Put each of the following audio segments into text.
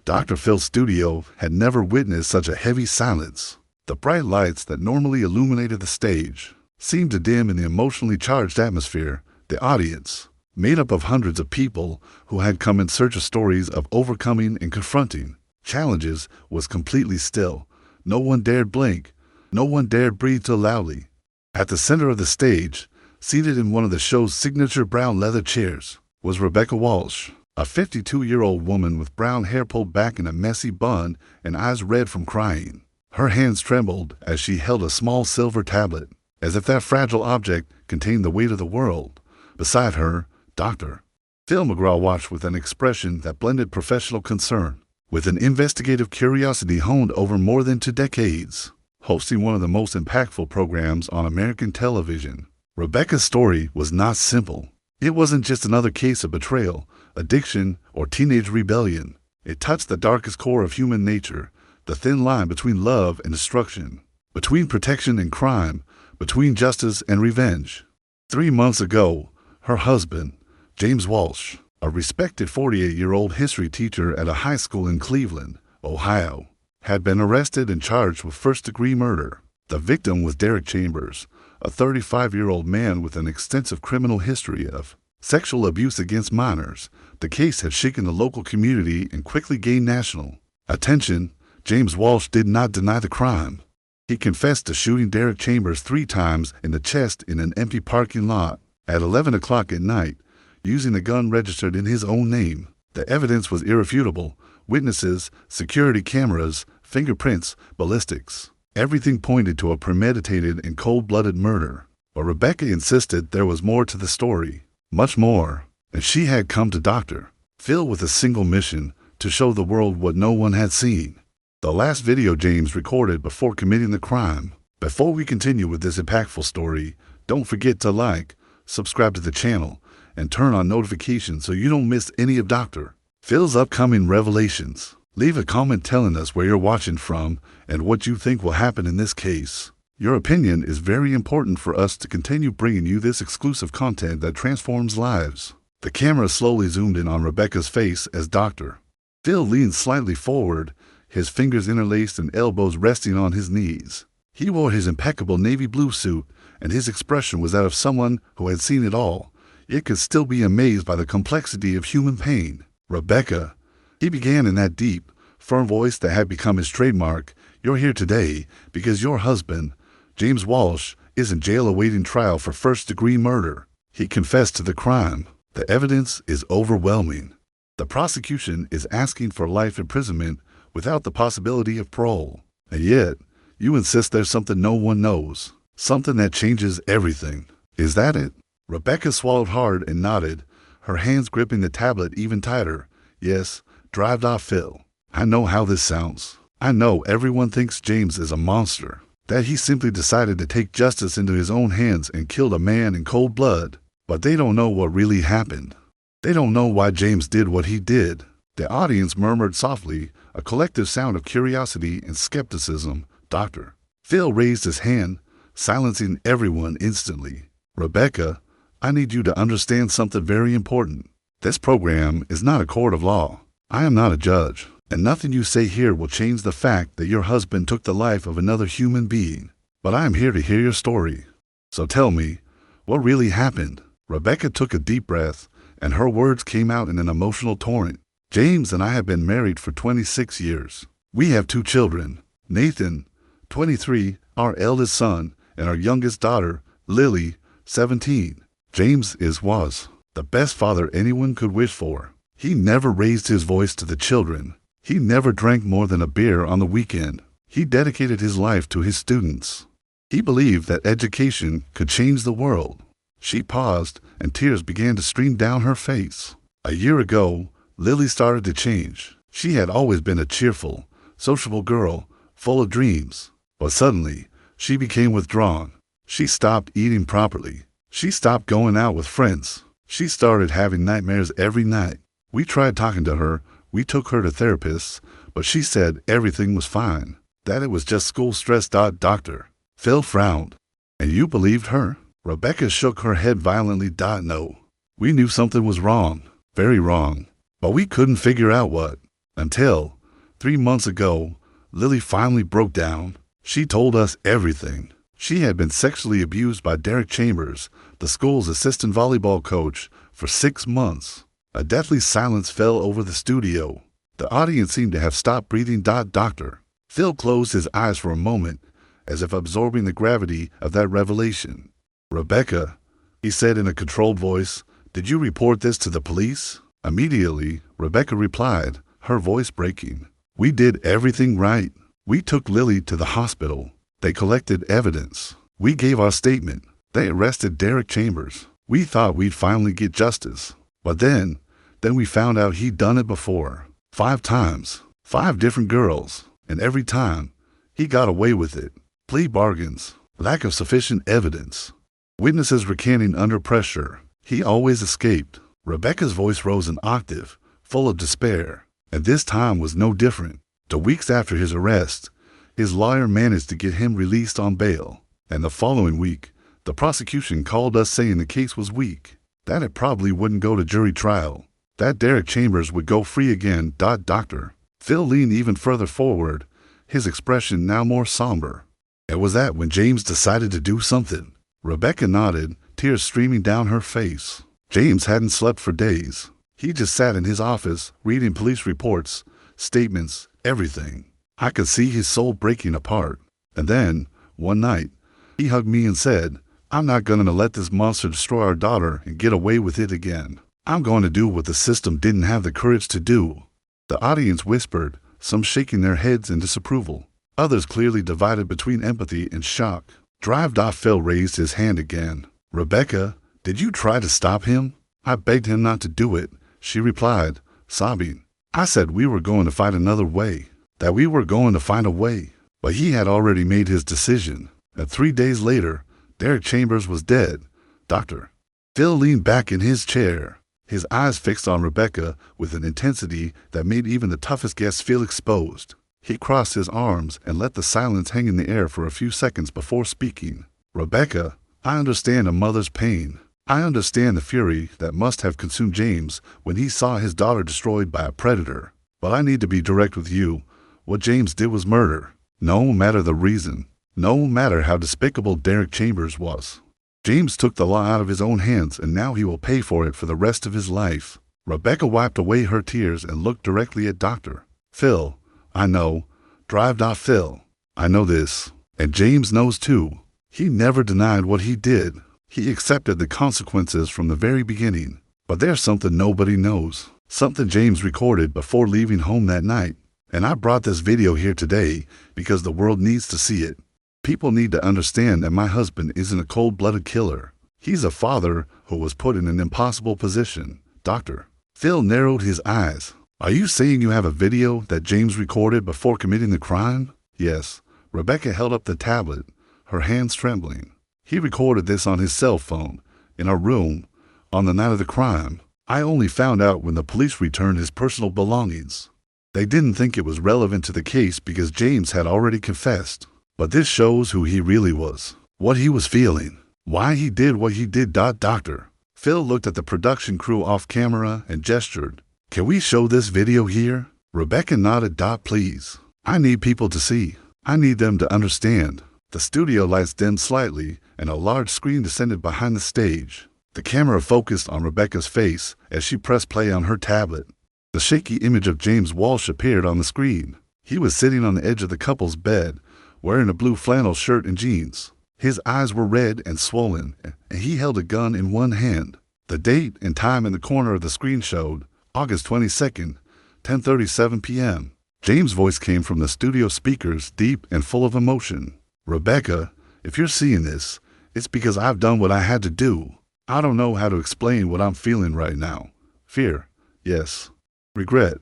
Dr. Phil's studio had never witnessed such a heavy silence. The bright lights that normally illuminated the stage seemed to dim in the emotionally charged atmosphere. The audience, made up of hundreds of people who had come in search of stories of overcoming and confronting challenges, was completely still. No one dared blink. No one dared breathe too loudly. At the center of the stage, seated in one of the show's signature brown leather chairs, was Rebecca Walsh, a 52-year-old woman with brown hair pulled back in a messy bun and eyes red from crying. Her hands trembled as she held a small silver tablet, as if that fragile object contained the weight of the world. Beside her, Dr. Phil McGraw watched with an expression that blended professional concern with an investigative curiosity honed over more than 2 decades. Hosting one of the most impactful programs on American television, Rebecca's story was not simple. It wasn't just another case of betrayal, addiction, or teenage rebellion. It touched the darkest core of human nature, the thin line between love and destruction, between protection and crime, between justice and revenge. 3 months ago, her husband, James Walsh, a respected 48-year-old history teacher at a high school in Cleveland, Ohio, had been arrested and charged with first-degree murder. The victim was Derek Chambers, a 35-year-old man with an extensive criminal history of sexual abuse against minors. The case had shaken the local community and quickly gained national attention. James Walsh did not deny the crime. He confessed to shooting Derek Chambers 3 times in the chest in an empty parking lot at 11 o'clock at night, using a gun registered in his own name. The evidence was irrefutable. Witnesses, security cameras, fingerprints, ballistics. Everything pointed to a premeditated and cold-blooded murder. But Rebecca insisted there was more to the story. Much more. And she had come to Dr. Phil with a single mission: to show the world what no one had seen. The last video James recorded before committing the crime. Before we continue with this impactful story, don't forget to like, subscribe to the channel, and turn on notifications so you don't miss any of Dr. Phil's upcoming revelations. Leave a comment telling us where you're watching from and what you think will happen in this case. Your opinion is very important for us to continue bringing you this exclusive content that transforms lives. The camera slowly zoomed in on Rebecca's face as Dr. Phil leaned slightly forward, his fingers interlaced and elbows resting on his knees. He wore his impeccable navy blue suit, and his expression was that of someone who had seen it all, yet could still be amazed by the complexity of human pain. "Rebecca," he began in that deep, firm voice that had become his trademark, "you're here today because your husband, James Walsh, is in jail awaiting trial for first-degree murder. He confessed to the crime. The evidence is overwhelming. The prosecution is asking for life imprisonment without the possibility of parole. And yet, you insist there's something no one knows, something that changes everything. Is that it?" Rebecca swallowed hard and nodded, her hands gripping the tablet even tighter. "Yes, drive off Phil. I know how this sounds. I know everyone thinks James is a monster, that he simply decided to take justice into his own hands and killed a man in cold blood. But they don't know what really happened. They don't know why James did what he did." The audience murmured softly, a collective sound of curiosity and skepticism. Dr. Phil raised his hand, silencing everyone instantly. "Rebecca, I need you to understand something very important. This program is not a court of law. I am not a judge, and nothing you say here will change the fact that your husband took the life of another human being. But I am here to hear your story. So tell me, what really happened?" Rebecca took a deep breath, and her words came out in an emotional torrent. "James and I have been married for 26 years. We have 2 children, Nathan, 23, our eldest son, and our youngest daughter, Lily, 17. James was the best father anyone could wish for. He never raised his voice to the children. He never drank more than a beer on the weekend. He dedicated his life to his students. He believed that education could change the world." She paused, and tears began to stream down her face. "A year ago, Lily started to change. She had always been a cheerful, sociable girl, full of dreams. But suddenly, she became withdrawn. She stopped eating properly. She stopped going out with friends. She started having nightmares every night. We tried talking to her. We took her to therapists, but she said everything was fine, that it was just school stress." Dr. Phil frowned. "And you believed her?" Rebecca shook her head violently. "No. We knew something was wrong, very wrong, but we couldn't figure out what. Until 3 months ago, Lily finally broke down. She told us everything. She had been sexually abused by Derek Chambers, the school's assistant volleyball coach, for 6 months. A deathly silence fell over the studio. The audience seemed to have stopped breathing. Doctor Phil closed his eyes for a moment, as if absorbing the gravity of that revelation. "Rebecca," he said in a controlled voice, "did you report this to the police?" Immediately, Rebecca replied, her voice breaking. "We did everything right. We took Lily to the hospital. They collected evidence. We gave our statement. They arrested Derek Chambers. We thought we'd finally get justice. But then we found out he'd done it before. 5 times. 5 different girls. And every time, he got away with it. Plea bargains. Lack of sufficient evidence. Witnesses recanting under pressure. He always escaped." Rebecca's voice rose an octave, full of despair. And this time was no different. 2 weeks after his arrest, his lawyer managed to get him released on bail. And the following week, the prosecution called us saying the case was weak, that it probably wouldn't go to jury trial, that Derek Chambers would go free again. Doctor Phil leaned even further forward, his expression now more somber. "And was that when James decided to do something?" Rebecca nodded, tears streaming down her face. "James hadn't slept for days. He just sat in his office, reading police reports, statements, everything. I could see his soul breaking apart. And then, one night, he hugged me and said, 'I'm not going to let this monster destroy our daughter and get away with it again. I'm going to do what the system didn't have the courage to do.'" The audience whispered, some shaking their heads in disapproval, others clearly divided between empathy and shock. Phil raised his hand again. "Rebecca, did you try to stop him?" "I begged him not to do it," she replied, sobbing. "I said we were going to find another way, that we were going to find a way." But he had already made his decision. And 3 days later, Derek Chambers was dead. Doctor Phil leaned back in his chair, his eyes fixed on Rebecca with an intensity that made even the toughest guests feel exposed. He crossed his arms and let the silence hang in the air for a few seconds before speaking. "Rebecca, I understand a mother's pain. I understand the fury that must have consumed James when he saw his daughter destroyed by a predator. But I need to be direct with you. What James did was murder. No matter the reason. No matter how despicable Derek Chambers was. James took the law out of his own hands, and now he will pay for it for the rest of his life." Rebecca wiped away her tears and looked directly at Dr. Phil. "I know. Phil. I know this. And James knows too. He never denied what he did. He accepted the consequences from the very beginning. But there's something nobody knows. Something James recorded before leaving home that night. And I brought this video here today because the world needs to see it. People need to understand that my husband isn't a cold-blooded killer. He's a father who was put in an impossible position." Dr. Phil narrowed his eyes. "Are you saying you have a video that James recorded before committing the crime?" "Yes." Rebecca held up the tablet, her hands trembling. "He recorded this on his cell phone, in our room, on the night of the crime. I only found out when the police returned his personal belongings. They didn't think it was relevant to the case because James had already confessed. But this shows who he really was, what he was feeling, why he did what he did." Dr. Phil looked at the production crew off camera and gestured. "Can we show this video here?" Rebecca nodded. "Please. I need people to see. I need them to understand." The studio lights dimmed slightly, and a large screen descended behind the stage. The camera focused on Rebecca's face as she pressed play on her tablet. The shaky image of James Walsh appeared on the screen. He was sitting on the edge of the couple's bed, wearing a blue flannel shirt and jeans. His eyes were red and swollen, and he held a gun in one hand. The date and time in the corner of the screen showed August 22nd, 10:37 p.m. James' voice came from the studio speakers, deep and full of emotion. "Rebecca, if you're seeing this, it's because I've done what I had to do. I don't know how to explain what I'm feeling right now. Fear, yes. Regret,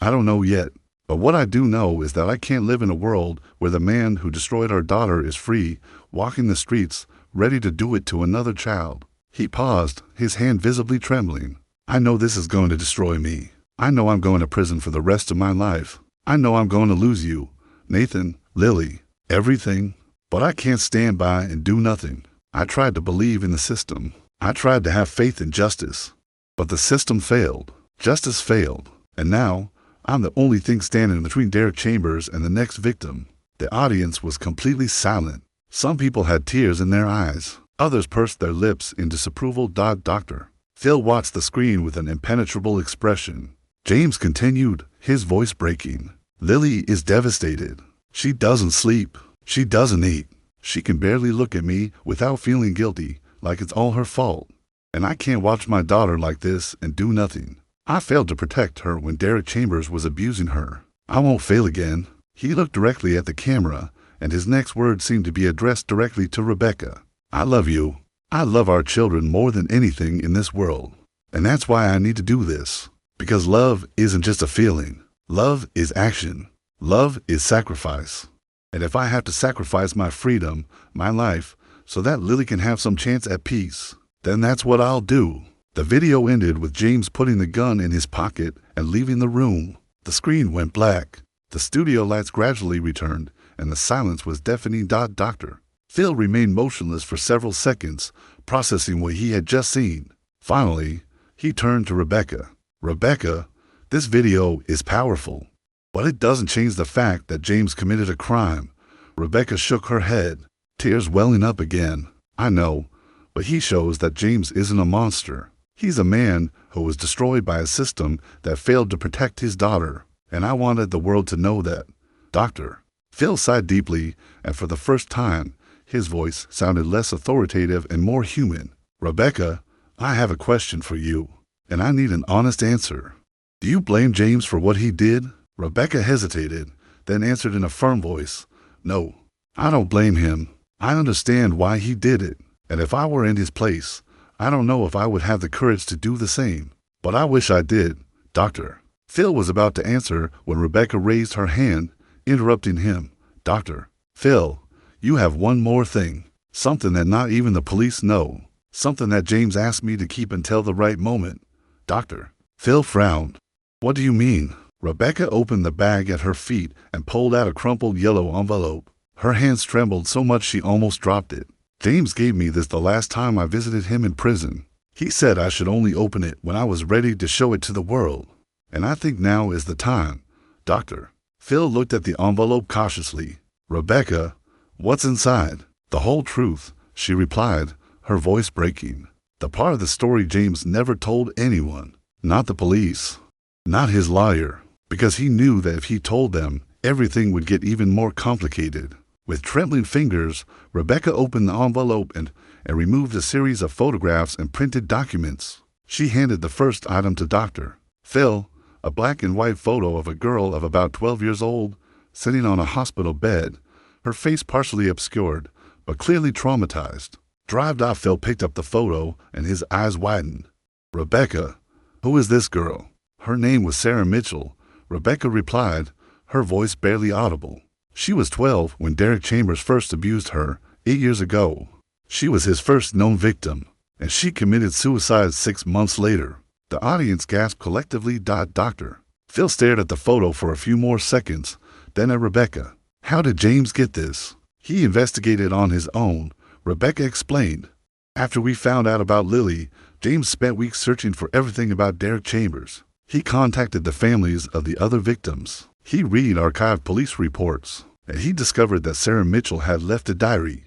I don't know yet. But what I do know is that I can't live in a world where the man who destroyed our daughter is free, walking the streets, ready to do it to another child." He paused, his hand visibly trembling. "I know this is going to destroy me. I know I'm going to prison for the rest of my life. I know I'm going to lose you, Nathan, Lily, everything. But I can't stand by and do nothing. I tried to believe in the system. I tried to have faith in justice. But the system failed. Justice failed. And now, I'm the only thing standing between Derek Chambers and the next victim. The audience was completely silent. Some people had tears in their eyes. Others pursed their lips in disapproval. Doctor Phil watched the screen with an impenetrable expression. James continued, his voice breaking. Lily is devastated. She doesn't sleep. She doesn't eat. She can barely look at me without feeling guilty, like it's all her fault. And I can't watch my daughter like this and do nothing. I failed to protect her when Derek Chambers was abusing her. I won't fail again. He looked directly at the camera, and his next words seemed to be addressed directly to Rebecca. I love you. I love our children more than anything in this world. And that's why I need to do this. Because love isn't just a feeling. Love is action. Love is sacrifice. And if I have to sacrifice my freedom, my life, so that Lily can have some chance at peace, then that's what I'll do. The video ended with James putting the gun in his pocket and leaving the room. The screen went black. The studio lights gradually returned, and the silence was deafening. Dr. Phil remained motionless for several seconds, processing what he had just seen. Finally, he turned to Rebecca. Rebecca, this video is powerful, but it doesn't change the fact that James committed a crime. Rebecca shook her head, tears welling up again. I know, but he shows that James isn't a monster. He's a man who was destroyed by a system that failed to protect his daughter, and I wanted the world to know that. Dr. Phil sighed deeply, and for the first time, his voice sounded less authoritative and more human. Rebecca, I have a question for you, and I need an honest answer. Do you blame James for what he did? Rebecca hesitated, then answered in a firm voice, No, I don't blame him. I understand why he did it, and if I were in his place, I don't know if I would have the courage to do the same. But I wish I did. Doctor Phil was about to answer when Rebecca raised her hand, interrupting him. Dr. Phil, you have one more thing. Something that not even the police know. Something that James asked me to keep until the right moment. Dr. Phil frowned. What do you mean? Rebecca opened the bag at her feet and pulled out a crumpled yellow envelope. Her hands trembled so much she almost dropped it. James gave me this the last time I visited him in prison. He said I should only open it when I was ready to show it to the world. And I think now is the time. Dr. Phil looked at the envelope cautiously. Rebecca, what's inside? The whole truth, she replied, her voice breaking. The part of the story James never told anyone. Not the police. Not his lawyer. Because he knew that if he told them, everything would get even more complicated. With trembling fingers, Rebecca opened the envelope and removed a series of photographs and printed documents. She handed the first item to Dr. Phil, a black and white photo of a girl of about 12 years old, sitting on a hospital bed, her face partially obscured, but clearly traumatized. Phil picked up the photo and his eyes widened. Rebecca, who is this girl? Her name was Sarah Mitchell, Rebecca replied, her voice barely audible. She was 12 when Derek Chambers first abused her 8 years ago. She was his first known victim, and she committed suicide 6 months later. The audience gasped collectively. Dr. Phil stared at the photo for a few more seconds, then at Rebecca. How did James get this? He investigated on his own, Rebecca explained. After we found out about Lily, James spent weeks searching for everything about Derek Chambers. He contacted the families of the other victims. He read archived police reports, and he discovered that Sarah Mitchell had left a diary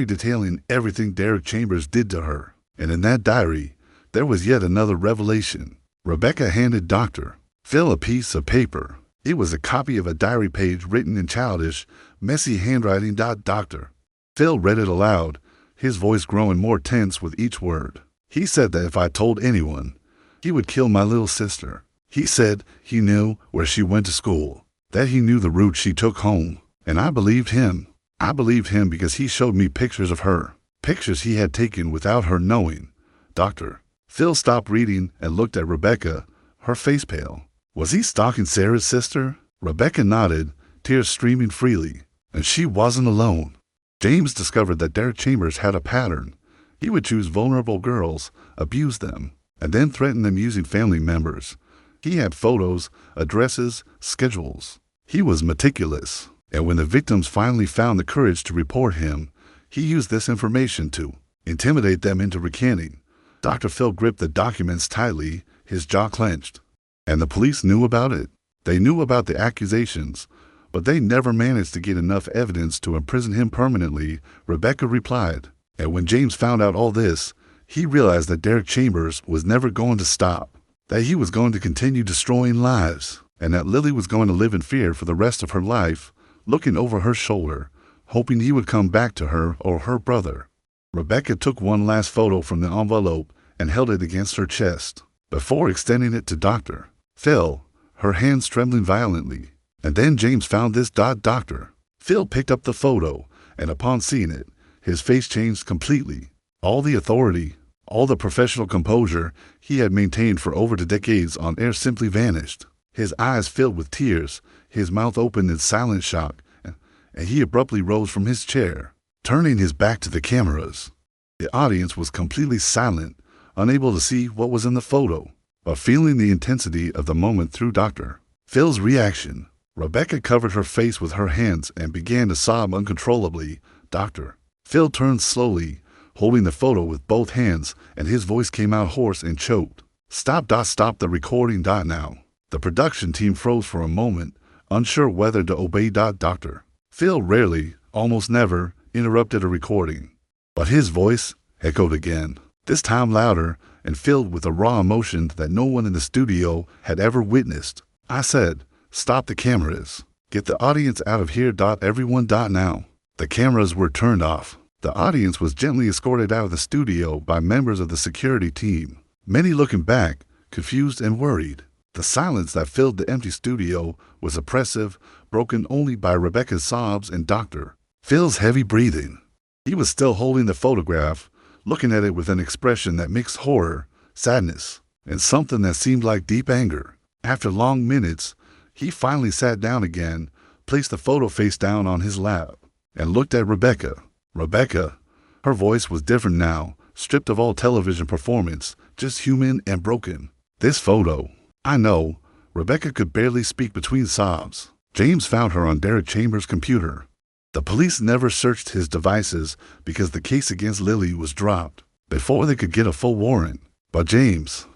detailing everything Derek Chambers did to her. And in that diary, there was yet another revelation. Rebecca handed Dr. Phil a piece of paper. It was a copy of a diary page written in childish, messy handwriting. Dr. Phil read it aloud, his voice growing more tense with each word. He said that if I told anyone, he would kill my little sister. He said he knew where she went to school, that he knew the route she took home, and I believed him. I believed him because he showed me pictures of her, pictures he had taken without her knowing. Dr. Phil stopped reading and looked at Rebecca, her face pale. Was he stalking Sarah's sister? Rebecca nodded, tears streaming freely, and she wasn't alone. James discovered that Derek Chambers had a pattern. He would choose vulnerable girls, abuse them, and then threaten them using family members. He had photos, addresses, schedules. He was meticulous, and when the victims finally found the courage to report him, he used this information to intimidate them into recanting. Dr. Phil gripped the documents tightly, his jaw clenched. And the police knew about it. They knew about the accusations, but they never managed to get enough evidence to imprison him permanently, Rebecca replied. And when James found out all this, he realized that Derek Chambers was never going to stop, that he was going to continue destroying lives, and that Lily was going to live in fear for the rest of her life, looking over her shoulder, hoping he would come back to her or her brother. Rebecca took one last photo from the envelope and held it against her chest, before extending it to Dr. Phil, her hands trembling violently. And then James found this. Dr. Phil picked up the photo, and upon seeing it, his face changed completely. All the authority, all the professional composure he had maintained for over 2 decades on air simply vanished. His eyes filled with tears, his mouth opened in silent shock, and he abruptly rose from his chair, turning his back to the cameras. The audience was completely silent, unable to see what was in the photo, but feeling the intensity of the moment through Dr. Phil's reaction. Rebecca covered her face with her hands and began to sob uncontrollably. Dr. Phil turned slowly, holding the photo with both hands, and his voice came out hoarse and choked. Stop the recording now. The production team froze for a moment, unsure whether to obey. Dr. Phil rarely, almost never, interrupted a recording. But his voice echoed again, this time louder and filled with a raw emotion that no one in the studio had ever witnessed. I said, stop the cameras. Get the audience out of here. Everyone. Now. The cameras were turned off. The audience was gently escorted out of the studio by members of the security team, many looking back, confused and worried. The silence that filled the empty studio was oppressive, broken only by Rebecca's sobs and Dr. Phil's heavy breathing. He was still holding the photograph, looking at it with an expression that mixed horror, sadness, and something that seemed like deep anger. After long minutes, he finally sat down again, placed the photo face down on his lap, and looked at Rebecca. Rebecca. Her voice was different now, stripped of all television performance, just human and broken. This photo. I know. Rebecca could barely speak between sobs. James found her on Derek Chambers' computer. The police never searched his devices because the case against Lily was dropped before they could get a full warrant. But James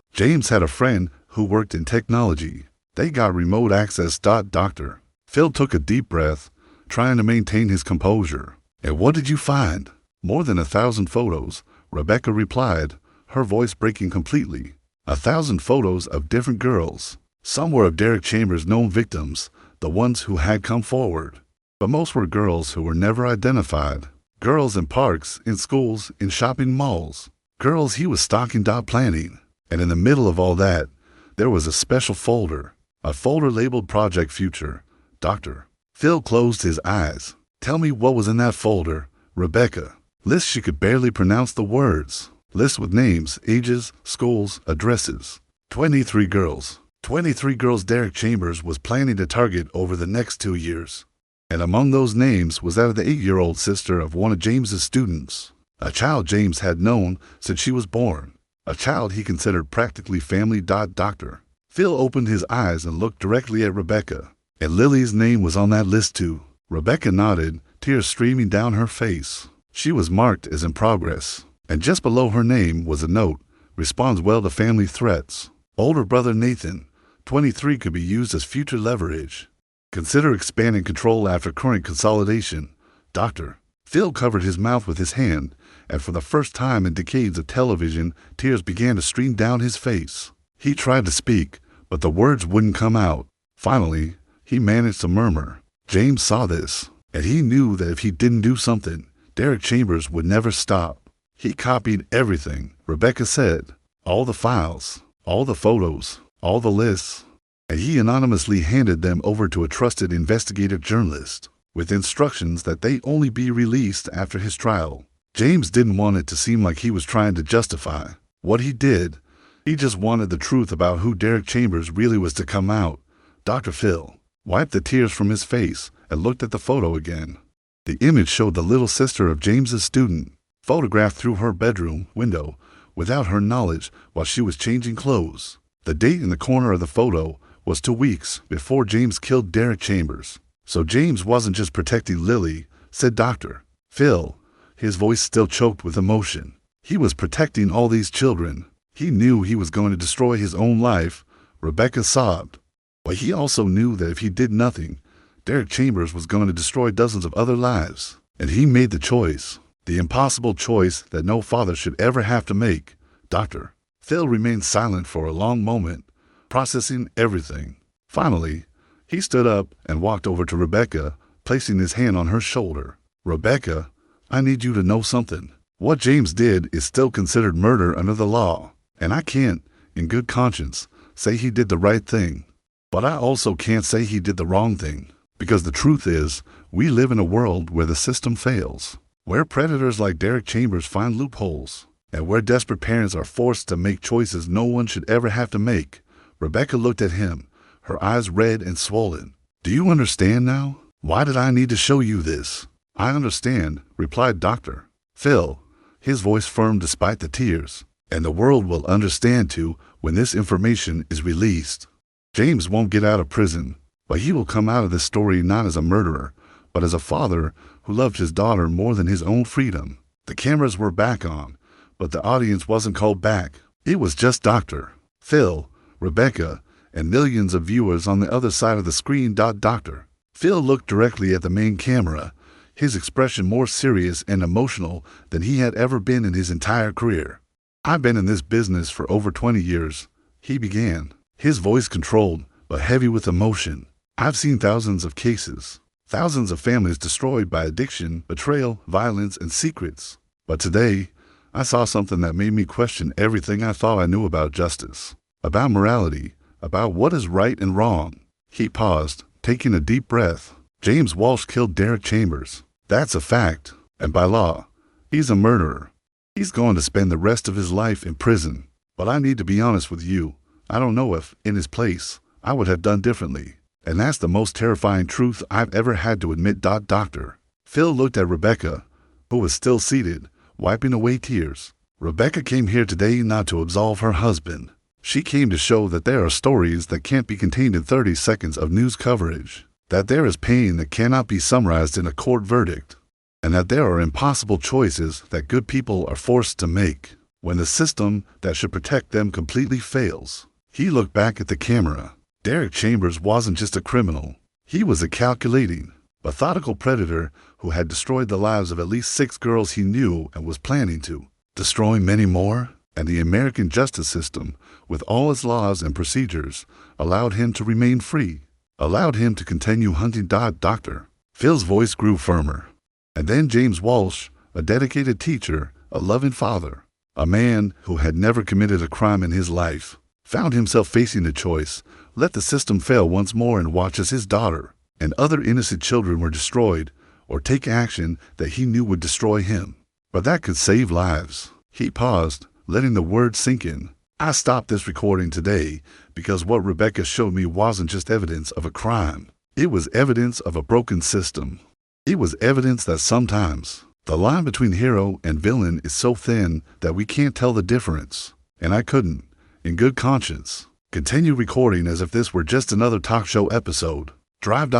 had a friend who worked in technology. They got remote access. Dr. Phil took a deep breath, trying to maintain his composure. And what did you find? More than 1,000 photos, Rebecca replied, her voice breaking completely. 1,000 photos of different girls. Some were of Derek Chambers' known victims, the ones who had come forward. But most were girls who were never identified. Girls in parks, in schools, in shopping malls. Girls he was stalking. Planning. And in the middle of all that, there was a special folder. A folder labeled Project Future. Dr. Phil closed his eyes. Tell me what was in that folder, Rebecca. List she could barely pronounce the words. List with names, ages, schools, addresses. 23 girls. 23 girls Derek Chambers was planning to target over the next 2 years. And among those names was that of the 8-year-old sister of one of James's students. A child James had known since she was born. A child he considered practically family. Dr. Phil opened his eyes and looked directly at Rebecca. And Lily's name was on that list too. Rebecca nodded, tears streaming down her face. She was marked as in progress, and just below her name was a note, responds well to family threats. Older brother Nathan, 23, could be used as future leverage. Consider expanding control after current consolidation. Dr. Phil covered his mouth with his hand, and for the first time in decades of television, tears began to stream down his face. He tried to speak, but the words wouldn't come out. Finally, he managed to murmur. James saw this, and he knew that if he didn't do something, Derek Chambers would never stop. He copied everything, Rebecca said. All the files, all the photos, all the lists, and he anonymously handed them over to a trusted investigative journalist, with instructions that they only be released after his trial. James didn't want it to seem like he was trying to justify what he did. He just wanted the truth about who Derek Chambers really was to come out. Dr. Phil wiped the tears from his face and looked at the photo again. The image showed the little sister of James's student, photographed through her bedroom window without her knowledge while she was changing clothes. The date in the corner of the photo was 2 weeks before James killed Derek Chambers. So James wasn't just protecting Lily, said Dr. Phil, his voice still choked with emotion. He was protecting all these children. He knew he was going to destroy his own life. Rebecca sobbed. But he also knew that if he did nothing, Derek Chambers was going to destroy dozens of other lives. And he made the choice, the impossible choice that no father should ever have to make. Dr. Phil remained silent for a long moment, processing everything. Finally, he stood up and walked over to Rebecca, placing his hand on her shoulder. Rebecca, I need you to know something. What James did is still considered murder under the law, and I can't, in good conscience, say he did the right thing. But I also can't say he did the wrong thing, because the truth is, we live in a world where the system fails, where predators like Derek Chambers find loopholes, and where desperate parents are forced to make choices no one should ever have to make. Rebecca looked at him, her eyes red and swollen. Do you understand now? Why did I need to show you this? I understand, replied Dr. Phil, his voice firm despite the tears. And the world will understand too when this information is released. James won't get out of prison, but he will come out of this story not as a murderer, but as a father who loved his daughter more than his own freedom. The cameras were back on, but the audience wasn't called back. It was just Dr. Phil, Rebecca, and millions of viewers on the other side of the screen. Dr. Phil looked directly at the main camera, his expression more serious and emotional than he had ever been in his entire career. I've been in this business for over 20 years, he began, his voice controlled but heavy with emotion. I've seen thousands of cases, thousands of families destroyed by addiction, betrayal, violence, and secrets. But today, I saw something that made me question everything I thought I knew about justice, about morality, about what is right and wrong. He paused, taking a deep breath. James Walsh killed Derek Chambers. That's a fact, and by law, he's a murderer. He's going to spend the rest of his life in prison. But I need to be honest with you. I don't know if, in his place, I would have done differently. And that's the most terrifying truth I've ever had to admit. Dr. Phil looked at Rebecca, who was still seated, wiping away tears. Rebecca came here today not to absolve her husband. She came to show that there are stories that can't be contained in 30 seconds of news coverage, that there is pain that cannot be summarized in a court verdict, and that there are impossible choices that good people are forced to make when the system that should protect them completely fails. He looked back at the camera. Derek Chambers wasn't just a criminal. He was a calculating, methodical predator who had destroyed the lives of at least 6 girls he knew and was planning to, destroying many more. And the American justice system, with all its laws and procedures, allowed him to remain free, allowed him to continue hunting. Dr. Phil's voice grew firmer. And then James Walsh, a dedicated teacher, a loving father, a man who had never committed a crime in his life, found himself facing the choice: let the system fail once more and watch as his daughter and other innocent children were destroyed, or take action that he knew would destroy him, but that could save lives. He paused, letting the words sink in. I stopped this recording today because what Rebecca showed me wasn't just evidence of a crime. It was evidence of a broken system. It was evidence that sometimes the line between hero and villain is so thin that we can't tell the difference. And I couldn't, in good conscience, continue recording as if this were just another talk show episode.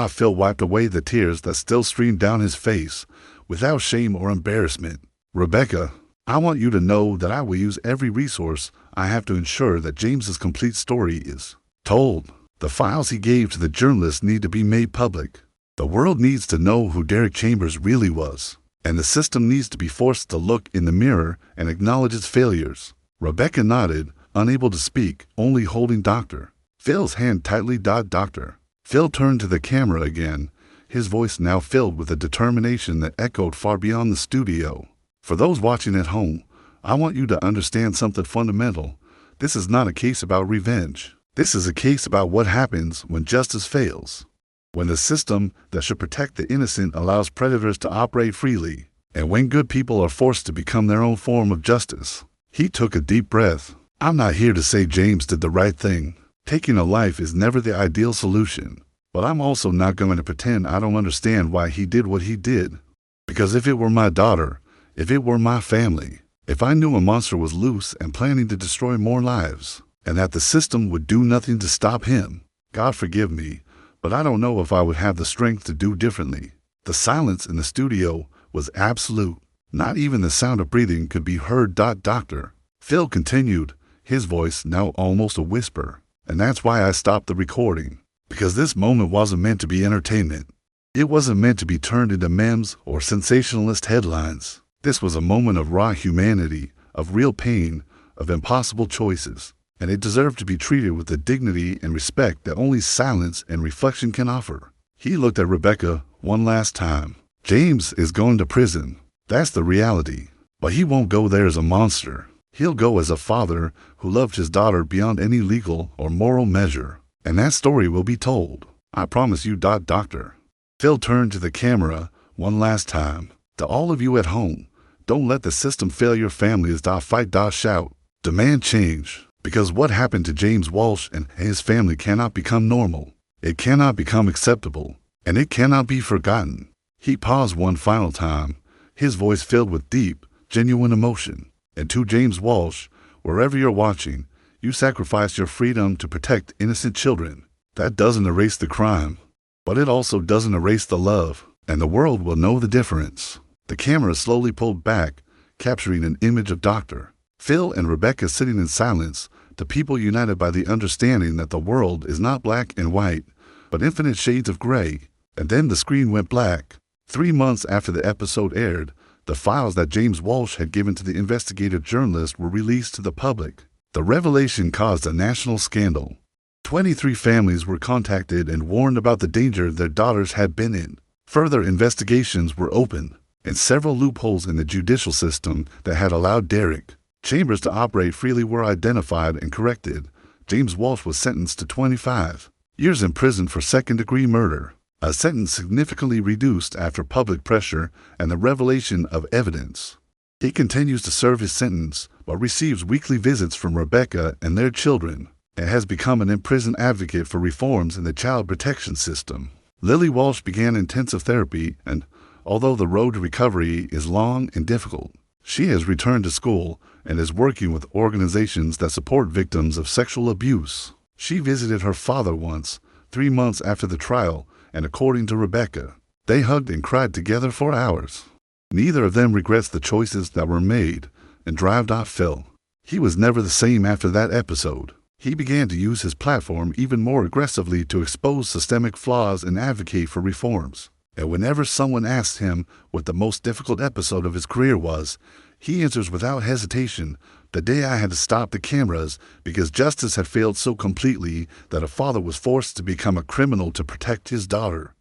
Phil wiped away the tears that still streamed down his face, without shame or embarrassment. Rebecca, I want you to know that I will use every resource I have to ensure that James's complete story is told. The files he gave to the journalists need to be made public. The world needs to know who Derek Chambers really was, and the system needs to be forced to look in the mirror and acknowledge its failures. Rebecca nodded, unable to speak, only holding Dr. Phil's hand tightly. Dr. Phil turned to the camera again, his voice now filled with a determination that echoed far beyond the studio. For those watching at home, I want you to understand something fundamental. This is not a case about revenge. This is a case about what happens when justice fails. When the system that should protect the innocent allows predators to operate freely, and when good people are forced to become their own form of justice. He took a deep breath. I'm not here to say James did the right thing. Taking a life is never the ideal solution. But I'm also not going to pretend I don't understand why he did what he did. Because if it were my daughter, if it were my family, if I knew a monster was loose and planning to destroy more lives, and that the system would do nothing to stop him, God forgive me, but I don't know if I would have the strength to do differently. The silence in the studio was absolute. Not even the sound of breathing could be heard. Dr. Phil continued, his voice now almost a whisper. And that's why I stopped the recording. Because this moment wasn't meant to be entertainment. It wasn't meant to be turned into memes or sensationalist headlines. This was a moment of raw humanity, of real pain, of impossible choices, and it deserved to be treated with the dignity and respect that only silence and reflection can offer. He looked at Rebecca one last time. James is going to prison. That's the reality. But he won't go there as a monster. He'll go as a father who loved his daughter beyond any legal or moral measure. And that story will be told. I promise you, Doctor. Phil turned to the camera one last time. To all of you at home, don't let the system fail your families. Fight, shout. Demand change. Because what happened to James Walsh and his family cannot become normal. It cannot become acceptable. And it cannot be forgotten. He paused one final time, his voice filled with deep, genuine emotion. And to James Walsh, wherever you're watching, you sacrificed your freedom to protect innocent children. That doesn't erase the crime. But it also doesn't erase the love, and the world will know the difference. The camera slowly pulled back, capturing an image of Dr. Phil and Rebecca sitting in silence, the people united by the understanding that the world is not black and white, but infinite shades of gray. And then the screen went black. 3 months after the episode aired, the files that James Walsh had given to the investigative journalist were released to the public. The revelation caused a national scandal. 23 families were contacted and warned about the danger their daughters had been in. Further investigations were opened, and several loopholes in the judicial system that had allowed Derek Chambers to operate freely were identified and corrected. James Walsh was sentenced to 25 years in prison for second-degree murder, a sentence significantly reduced after public pressure and the revelation of evidence. He continues to serve his sentence, but receives weekly visits from Rebecca and their children, and has become an imprisoned advocate for reforms in the child protection system. Lily Walsh began intensive therapy, and although the road to recovery is long and difficult, she has returned to school and is working with organizations that support victims of sexual abuse. She visited her father once, 3 months after the trial, and according to Rebecca, they hugged and cried together for hours. Neither of them regrets the choices that were made, and Phil. He was never the same after that episode. He began to use his platform even more aggressively to expose systemic flaws and advocate for reforms. And whenever someone asks him what the most difficult episode of his career was, he answers without hesitation, "The day I had to stop the cameras because justice had failed so completely that a father was forced to become a criminal to protect his daughter."